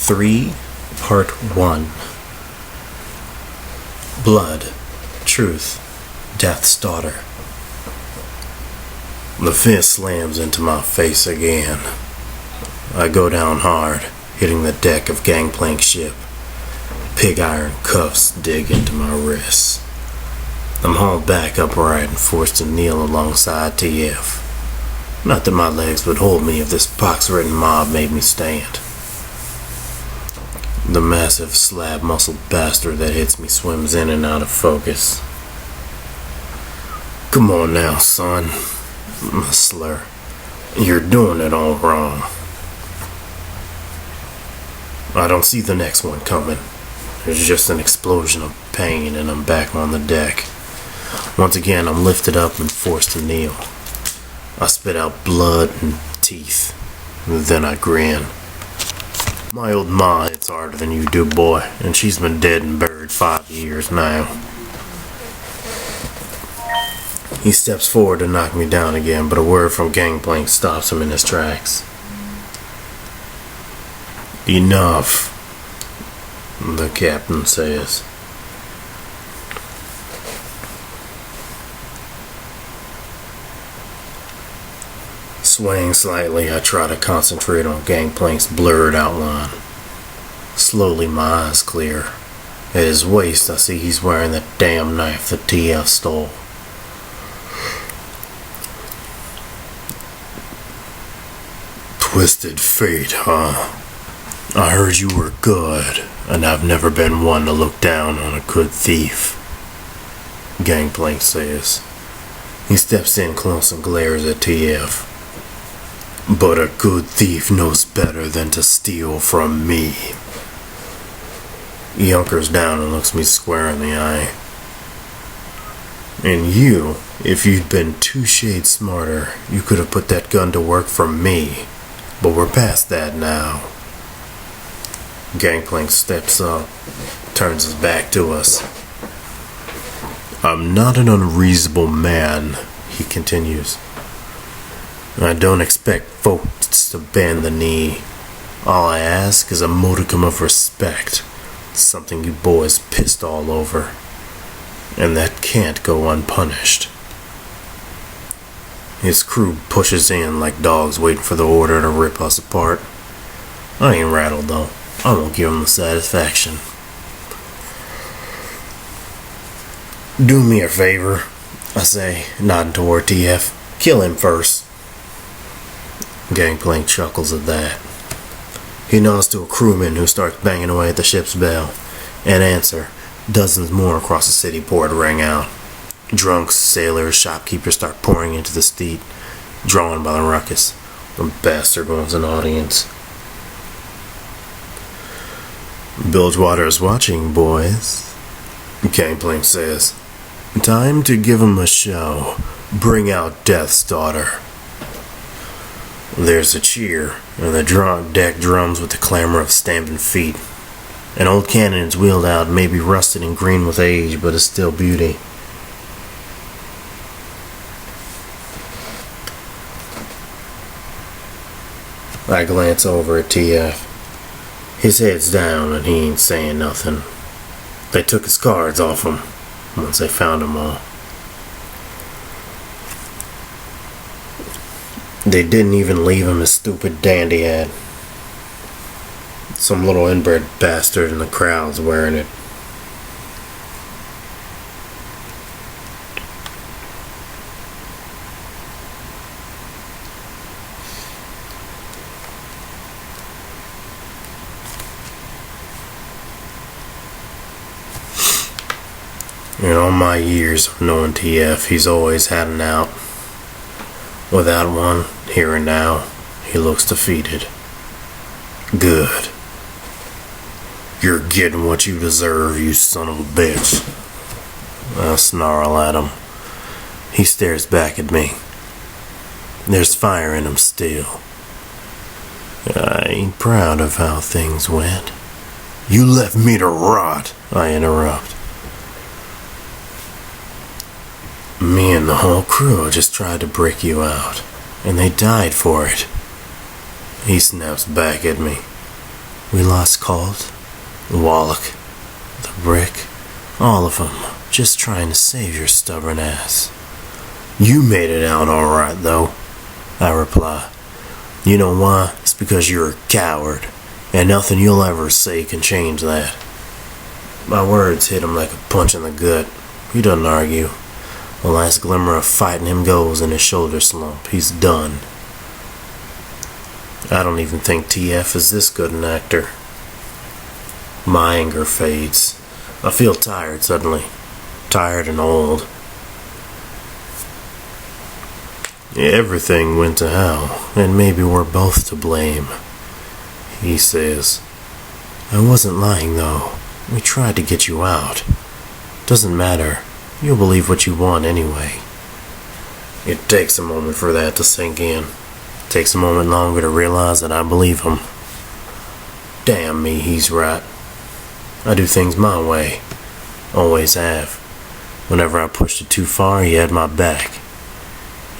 3, Part 1. Blood, Truth, Death's Daughter. The fist slams into my face again. I go down hard, hitting the deck of gangplank ship. Pig iron cuffs dig into my wrists. I'm hauled back upright and forced to kneel alongside TF. Not that my legs would hold me if this pox-ridden mob made me stand. The massive slab-muscled bastard that hits me swims in and out of focus. Come on now, son. I slur. You're doing it all wrong. I don't see the next one coming. There's just an explosion of pain and I'm back on the deck. Once again, I'm lifted up and forced to kneel. I spit out blood and teeth. Then I grin. My old ma hits harder than you do, boy, and she's been dead and buried 5 years now. He steps forward to knock me down again, but a word from Gangplank stops him in his tracks. Enough, the captain says. Swaying slightly, I try to concentrate on Gangplank's blurred outline. Slowly, my eyes clear. At his waist, I see he's wearing that damn knife that TF stole. Twisted fate, huh? I heard you were good, and I've never been one to look down on a good thief, Gangplank says. He steps in close and glares at TF. But a good thief knows better than to steal from me. He hunkers down and looks me square in the eye. And you, if you'd been 2 shades smarter, you could have put that gun to work for me. But we're past that now. Gangplank steps up, turns his back to us. I'm not an unreasonable man, he continues. I don't expect folks to bend the knee. All I ask is a modicum of respect, something you boys pissed all over, and that can't go unpunished. His crew pushes in like dogs waiting for the order to rip us apart. I ain't rattled though. I won't give him the satisfaction. Do me a favor, I say, nodding toward TF. Kill him first. Gangplank chuckles at that. He nods to a crewman who starts banging away at the ship's bell. In answer, dozens more across the city port ring out. Drunks, sailors, shopkeepers start pouring into the street, drawn by the ruckus. The bastard wants an audience. Bilgewater is watching, boys, Gangplank says. Time to give him a show. Bring out Death's Daughter. There's a cheer, and the deck drums with the clamor of stamping feet. An old cannon is wheeled out, maybe rusted and green with age, but is still beauty. I glance over at TF. His head's down and he ain't saying nothing. They took his cards off him once they found them all. They didn't even leave him his stupid dandy hat. Some little inbred bastard in the crowd's wearing it. In all my years of knowing TF, he's always had an out. Without one, here and now, he looks defeated. Good. You're getting what you deserve, you son of a bitch. I snarl at him. He stares back at me. There's fire in him still. I ain't proud of how things went. You left me to rot, I interrupt. Me and the whole crew just tried to break you out, and they died for it. He snaps back at me. We lost Colt, Wallach, the Brick, all of them, just trying to save your stubborn ass. You made it out alright, though, I reply. You know why? It's because you're a coward, and nothing you'll ever say can change that. My words hit him like a punch in the gut. He doesn't argue. The last glimmer of fight in him goes in his shoulder slump. He's done. I don't even think TF is this good an actor. My anger fades. I feel tired suddenly. Tired and old. Everything went to hell, and maybe we're both to blame, he says. I wasn't lying, though. We tried to get you out. Doesn't matter. You'll believe what you want anyway. It takes a moment for that to sink in. It takes a moment longer to realize that I believe him. Damn me, he's right. I do things my way. Always have. Whenever I pushed it too far, he had my back.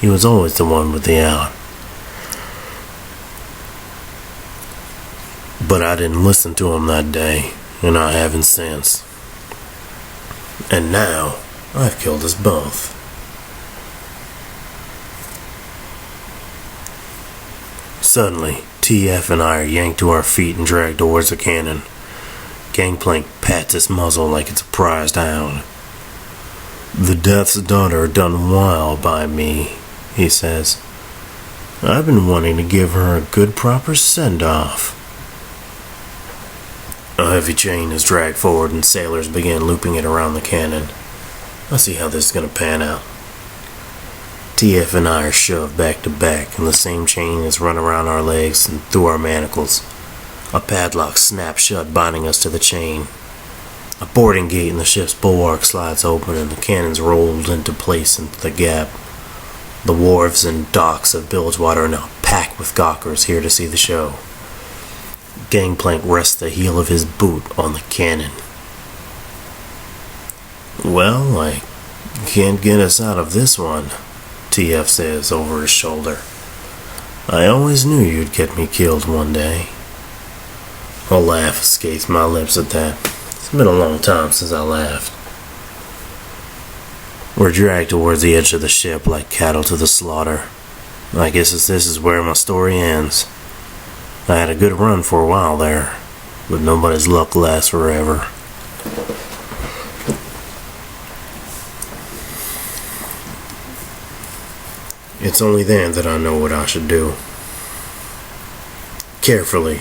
He was always the one with the out. But I didn't listen to him that day, and I haven't since. And now, I've killed us both. Suddenly, TF and I are yanked to our feet and dragged towards the cannon. Gangplank pats its muzzle like it's a prized hound. The Death's Daughter done well by me, he says. I've been wanting to give her a good proper send-off. A heavy chain is dragged forward and sailors begin looping it around the cannon. I see how this is going to pan out. TF and I are shoved back to back, and the same chain is run around our legs and through our manacles. A padlock snaps shut, binding us to the chain. A boarding gate in the ship's bulwark slides open, and the cannons rolled into place into the gap. The wharves and docks of Bilgewater are now packed with gawkers here to see the show. Gangplank rests the heel of his boot on the cannon. Well, I can't get us out of this one, TF says over his shoulder. I always knew you'd get me killed one day. A laugh escapes my lips at that. It's been a long time since I laughed. We're dragged towards the edge of the ship like cattle to the slaughter. I guess this is where my story ends. I had a good run for a while there, but nobody's luck lasts forever. It's only then that I know what I should do. Carefully,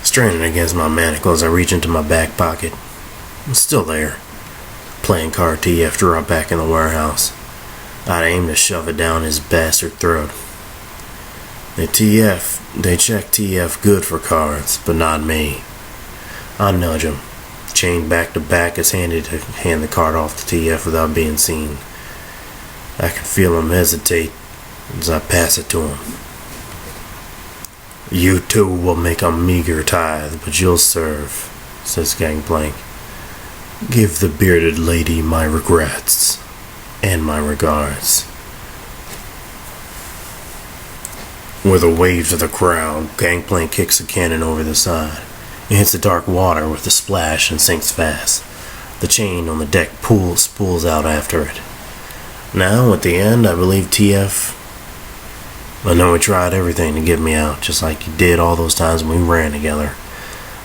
straining against my manacles, I reach into my back pocket. It's still there. Playing card TF drop back in the warehouse. I'd aim to shove it down his bastard throat. They check TF good for cards, but not me. I nudge him. Chained back to back, it's handy to hand the card off to TF without being seen. I can feel him hesitate as I pass it to him. You too will make a meager tithe, but you'll serve, says Gangplank. Give the bearded lady my regrets and my regards. With a wave to the crowd, Gangplank kicks the cannon over the side. It hits the dark water with a splash and sinks fast. The chain on the deck spools out after it. Now, at the end, I believe TF... I know he tried everything to get me out, just like he did all those times when we ran together.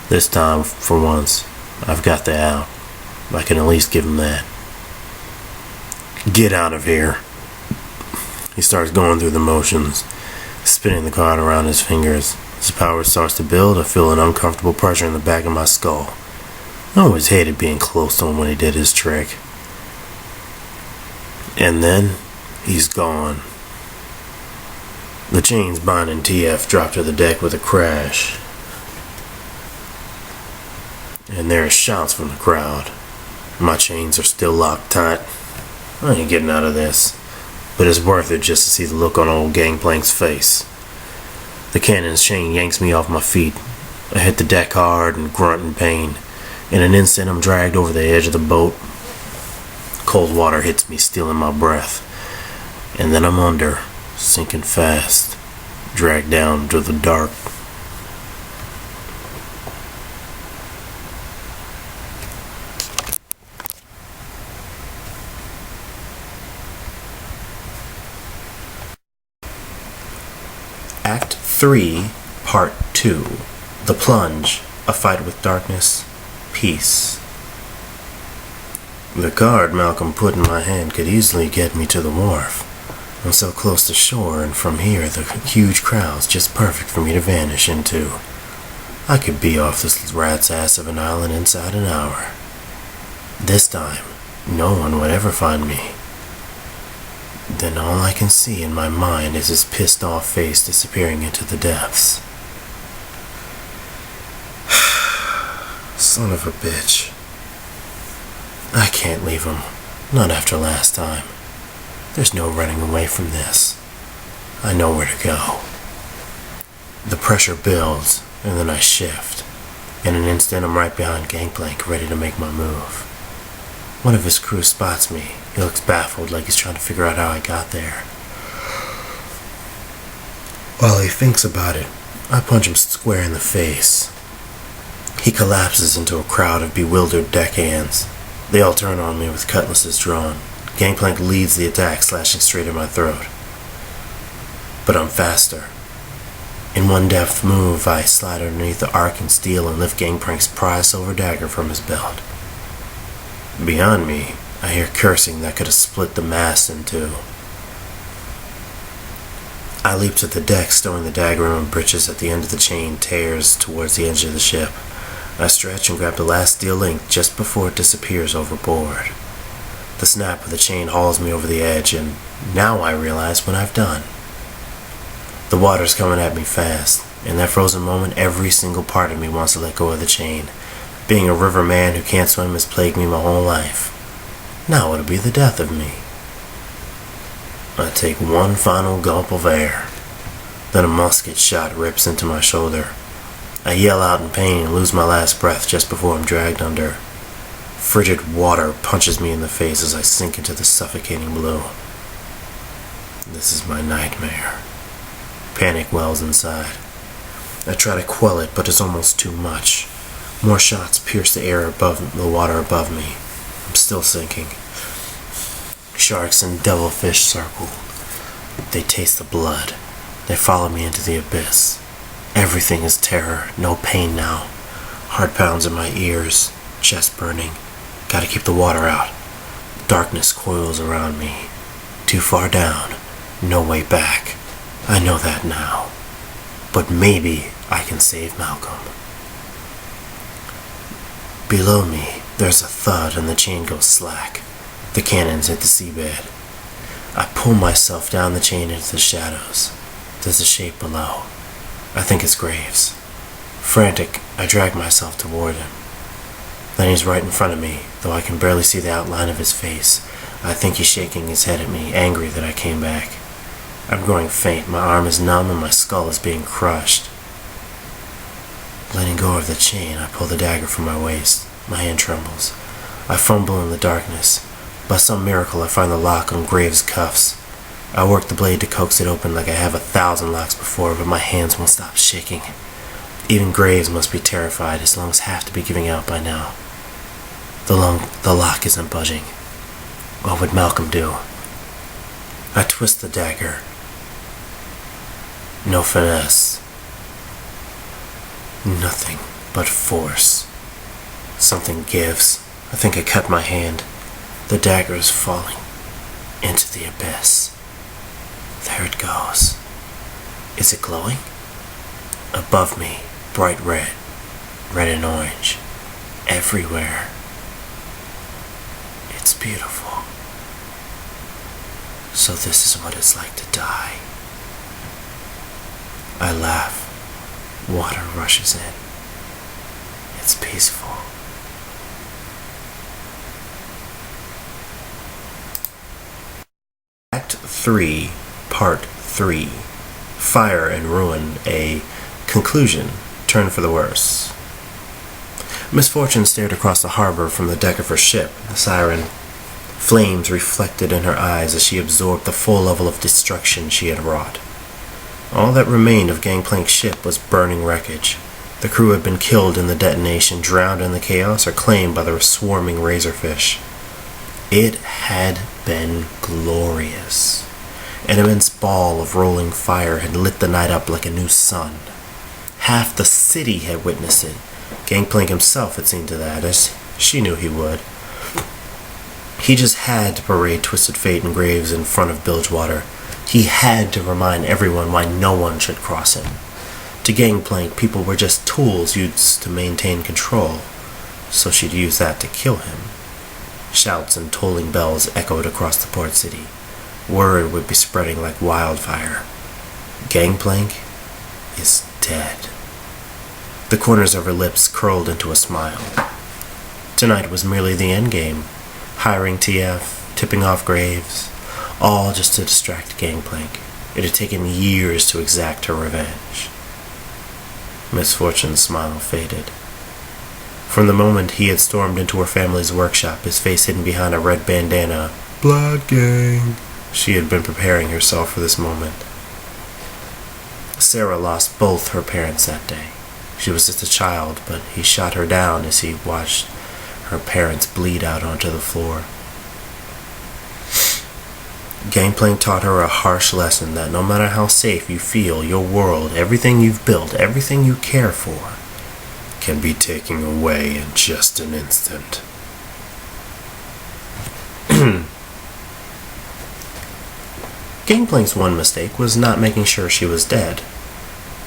This time, for once, I've got the out. I can at least give him that. Get out of here. He starts going through the motions, spinning the card around his fingers. As the power starts to build, I feel an uncomfortable pressure in the back of my skull. I always hated being close to him when he did his trick. And then, he's gone. The chains binding TF drop to the deck with a crash. And there are shouts from the crowd. My chains are still locked tight. I ain't getting out of this. But it's worth it just to see the look on old Gangplank's face. The cannon's chain yanks me off my feet. I hit the deck hard and grunt in pain. In an instant, I'm dragged over the edge of the boat. Cold water hits me, stealing my breath. And then I'm under, sinking fast, dragged down to the dark. 3, Part 2. The Plunge, A Fight with Darkness, Peace. The card Malcolm put in my hand could easily get me to the wharf. I'm so close to shore, and from here the huge crowd's just perfect for me to vanish into. I could be off this rat's ass of an island inside an hour. This time, no one would ever find me. Then all I can see in my mind is his pissed off face disappearing into the depths. Son of a bitch. I can't leave him. Not after last time. There's no running away from this. I know where to go. The pressure builds, and then I shift. In an instant, I'm right behind Gangplank, ready to make my move. One of his crew spots me. He looks baffled, like he's trying to figure out how I got there. While he thinks about it, I punch him square in the face. He collapses into a crowd of bewildered deckhands. They all turn on me with cutlasses drawn. Gangplank leads the attack, slashing straight at my throat. But I'm faster. In one deft move, I slide underneath the arc and steel and lift Gangplank's prized silver dagger from his belt. Beyond me, I hear cursing that could have split the mast in two. I leap to the deck, stowing the dagger in my breeches at the end of the chain tears towards the edge of the ship. I stretch and grab the last steel link just before it disappears overboard. The snap of the chain hauls me over the edge, and now I realize what I've done. The water's coming at me fast. In that frozen moment, every single part of me wants to let go of the chain. Being a river man who can't swim has plagued me my whole life. Now it'll be the death of me. I take one final gulp of air. Then a musket shot rips into my shoulder. I yell out in pain and lose my last breath just before I'm dragged under. Frigid water punches me in the face as I sink into the suffocating blue. This is my nightmare. Panic wells inside. I try to quell it, but it's almost too much. More shots pierce the air above the water above me. I'm still sinking. Sharks and devilfish circle. They taste the blood. They follow me into the abyss. Everything is terror, no pain now. Heart pounds in my ears, chest burning. Gotta keep the water out. Darkness coils around me. Too far down, no way back. I know that now. But maybe I can save Malcolm. Below me, there's a thud and the chain goes slack. The cannons hit the seabed. I pull myself down the chain into the shadows. There's a shape below. I think it's Graves. Frantic, I drag myself toward him. Then he's right in front of me, though I can barely see the outline of his face. I think he's shaking his head at me, angry that I came back. I'm growing faint, my arm is numb and my skull is being crushed. Letting go of the chain, I pull the dagger from my waist. My hand trembles. I fumble in the darkness. By some miracle, I find the lock on Graves' cuffs. I work the blade to coax it open like I have 1,000 locks before, but my hands won't stop shaking. Even Graves must be terrified. His lungs have to be giving out by now. The lock isn't budging. What would Malcolm do? I twist the dagger. No finesse. Nothing but force. Something gives. I think I cut my hand. The dagger is falling into the abyss. There it goes. Is it glowing? Above me, bright red, red and orange, everywhere. It's beautiful. So this is what it's like to die. I laugh. Water rushes in. It's peaceful. Act 3, Part 3. Fire and Ruin, a conclusion. Turn for the worse. Misfortune stared across the harbor from the deck of her ship, the siren. Flames reflected in her eyes as she absorbed the full level of destruction she had wrought. All that remained of Gangplank's ship was burning wreckage. The crew had been killed in the detonation, drowned in the chaos, or claimed by the swarming razorfish. It had been glorious. An immense ball of rolling fire had lit the night up like a new sun. Half the city had witnessed it. Gangplank himself had seen to that, as she knew he would. He just had to parade Twisted Fate and Graves in front of Bilgewater. He had to remind everyone why no one should cross him. To Gangplank, people were just tools used to maintain control, so she'd use that to kill him. Shouts and tolling bells echoed across the port city. Word would be spreading like wildfire. Gangplank is dead. The corners of her lips curled into a smile. Tonight was merely the endgame. Hiring TF, tipping off Graves, all just to distract Gangplank. It had taken years to exact her revenge. Misfortune's smile faded. From the moment he had stormed into her family's workshop, his face hidden behind a red bandana, Blood Gang, she had been preparing herself for this moment. Sarah lost both her parents that day. She was just a child, but he shot her down as he watched her parents bleed out onto the floor. Gangplank taught her a harsh lesson that no matter how safe you feel, your world, everything you've built, everything you care for, can be taken away in just an instant. Gangplank's one mistake was not making sure she was dead.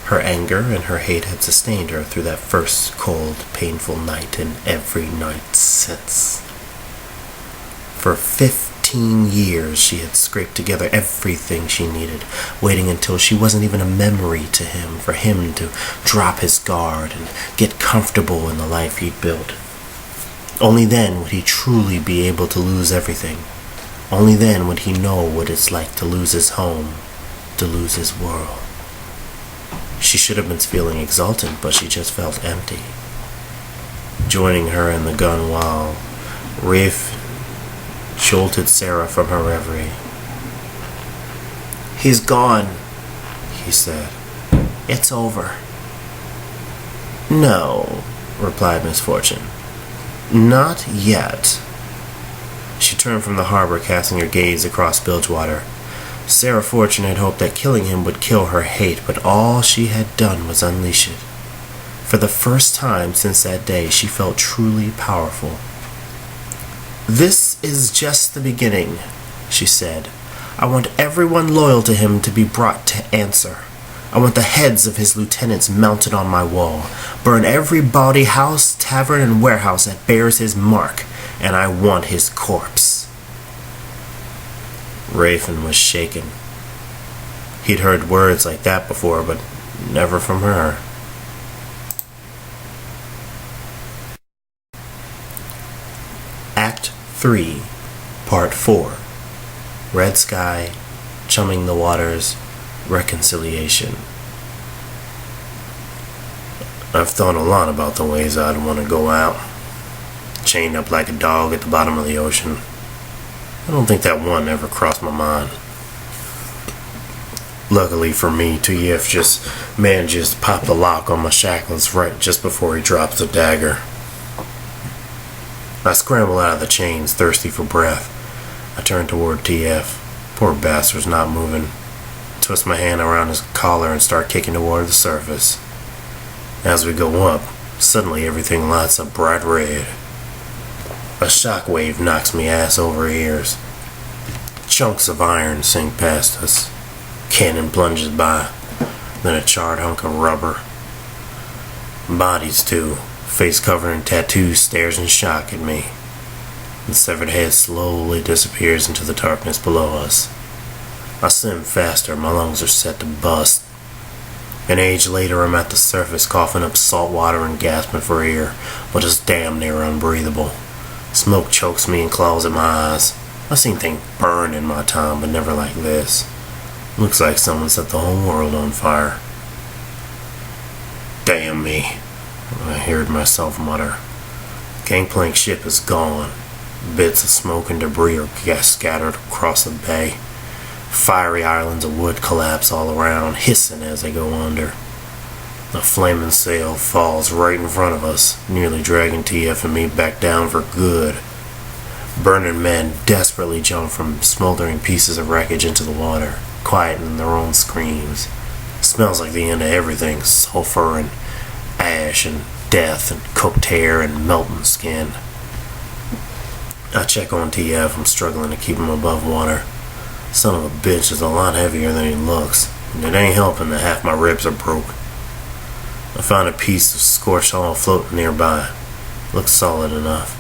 Her anger and her hate had sustained her through that first cold, painful night and every night since. For 15 years she had scraped together everything she needed, waiting until she wasn't even a memory to him, for him to drop his guard and get comfortable in the life he'd built. Only then would he truly be able to lose everything. Only then would he know what it's like to lose his home, to lose his world. She should have been feeling exultant, but she just felt empty. Joining her in the gun while Rafe jolted Sarah from her reverie. "He's gone," he said. "It's over." "No," replied Misfortune. "Not yet." She turned from the harbor, casting her gaze across Bilgewater. Sarah Fortune had hoped that killing him would kill her hate, but all she had done was unleash it. For the first time since that day, she felt truly powerful. "This is just the beginning," she said. "I want everyone loyal to him to be brought to answer. I want the heads of his lieutenants mounted on my wall. Burn every bawdy house, tavern, and warehouse that bears his mark, and I want his corpse." Rafen was shaken. He'd heard words like that before, but never from her. Act 3, Part 4. Red Sky, Chumming the Waters, Reconciliation. I've thought a lot about the ways I'd want to go out. Chained up like a dog at the bottom of the ocean. I don't think that one ever crossed my mind. Luckily for me, TF just manages to pop the lock on my shackles right just before he drops the dagger. I scramble out of the chains, thirsty for breath. I turn toward TF. Poor bastard's not moving. Twist my hand around his collar and start kicking toward the surface. As we go up, suddenly everything lights up bright red. A shockwave knocks me ass over ears. Chunks of iron sink past us. Cannon plunges by, then a charred hunk of rubber. Bodies, too, face covered in tattoos, stares in shock at me. The severed head slowly disappears into the darkness below us. I swim faster, my lungs are set to bust. An age later, I'm at the surface, coughing up salt water and gasping for air, but it's damn near unbreathable. Smoke chokes me and claws at my eyes. I've seen things burn in my time, but never like this. Looks like someone set the whole world on fire. Damn me, I heard myself mutter. Gangplank ship is gone. Bits of smoke and debris are scattered across the bay. Fiery islands of wood collapse all around, hissing as they go under. A flaming sail falls right in front of us, nearly dragging TF and me back down for good. Burning men desperately jump from smoldering pieces of wreckage into the water, quieting their own screams. It smells like the end of everything, sulfur and ash and death and cooked hair and melting skin. I check on TF. I'm struggling to keep him above water. Son of a bitch is a lot heavier than he looks, and it ain't helping that half my ribs are broke. I find a piece of scorched oil floating nearby. Looks solid enough.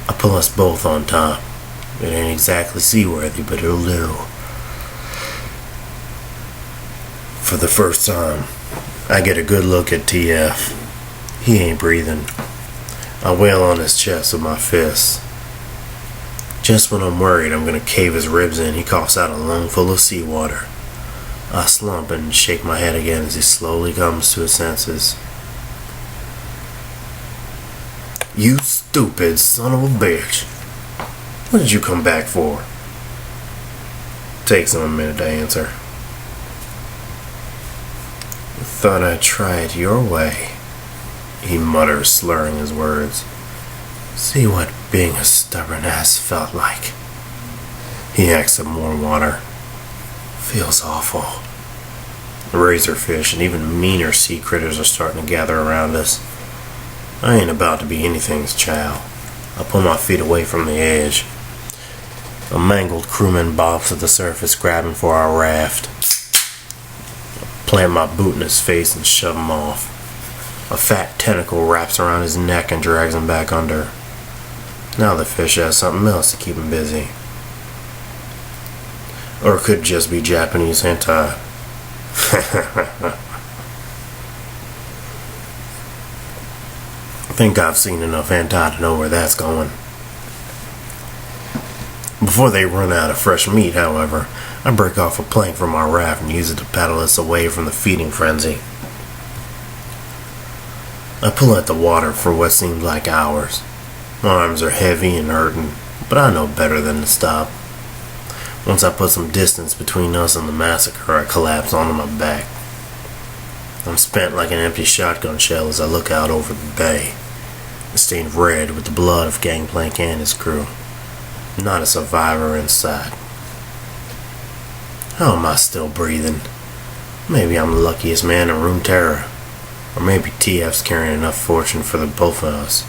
I pull us both on top. It ain't exactly seaworthy, but it'll do. For the first time, I get a good look at TF. He ain't breathing. I wail on his chest with my fists. Just when I'm worried I'm gonna cave his ribs in, he coughs out a lungful of seawater. I slump and shake my head again as he slowly comes to his senses. You stupid son of a bitch. What did you come back for? Takes him a minute to answer. Thought I'd try it your way, he mutters, slurring his words. See what being a stubborn ass felt like. He hacks some more water. Feels awful. The razorfish and even meaner sea critters are starting to gather around us. I ain't about to be anything's chow. I pull my feet away from the edge. A mangled crewman bobs at the surface, grabbing for our raft. I plant my boot in his face and shove him off. A fat tentacle wraps around his neck and drags him back under. Now the fish has something else to keep him busy. Or it could just be Japanese hentai. I think I've seen enough hentai to know where that's going. Before they run out of fresh meat, however, I break off a plank from our raft and use it to paddle us away from the feeding frenzy. I pull at the water for what seems like hours. My arms are heavy and hurting, but I know better than to stop. Once I put some distance between us and the massacre, I collapse onto my back. I'm spent like an empty shotgun shell as I look out over the bay. It's stained red with the blood of Gangplank and his crew. Not a survivor in sight. How am I still breathing? Maybe I'm the luckiest man in Runeterra. Or maybe TF's carrying enough fortune for the both of us.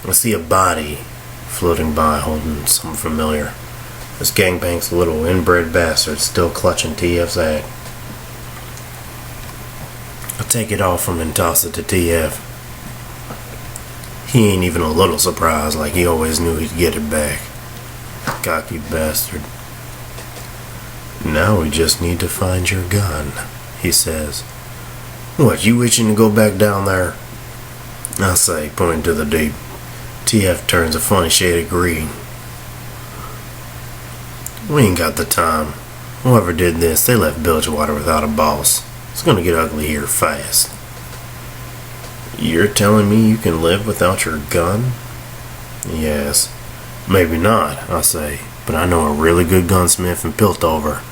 I see a body floating by holding something familiar. This Gangplank's little inbred bastard still clutching TF's egg. I take it off from and toss it to TF. He ain't even a little surprised, like he always knew he'd get it back. Cocky bastard. Now we just need to find your gun, he says. What, you itching to go back down there? I say, pointing to the deep. TF turns a funny shade of green. We ain't got the time. Whoever did this, they left Bilgewater without a boss. It's gonna get ugly here fast. You're telling me you can live without your gun? Yes. Maybe not, I say, but I know a really good gunsmith in Piltover.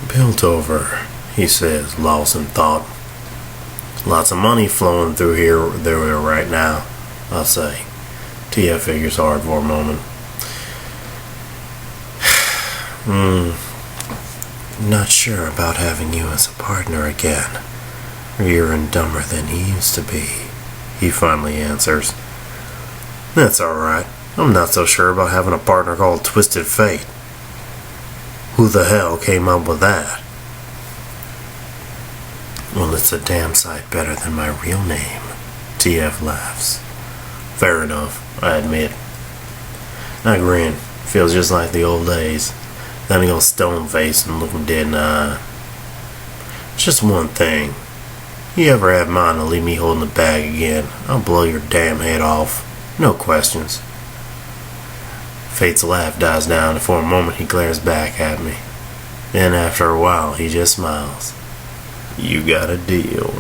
Piltover, he says, lost in thought. Lots of money flowing through here there right now, I say. TF figures hard for a moment. Not sure about having you as a partner again. You're dumber than he used to be, he finally answers. That's alright. I'm not so sure about having a partner called Twisted Fate. Who the hell came up with that? Well, it's a damn sight better than my real name, TF laughs. Fair enough, I admit. I grin. Feels just like the old days. Then I go stone faced and look him dead in the eye. Just one thing. You ever have mind to leave me holding the bag again, I'll blow your damn head off. No questions. Fate's laugh dies down, and for a moment he glares back at me. Then after a while he just smiles. You got a deal.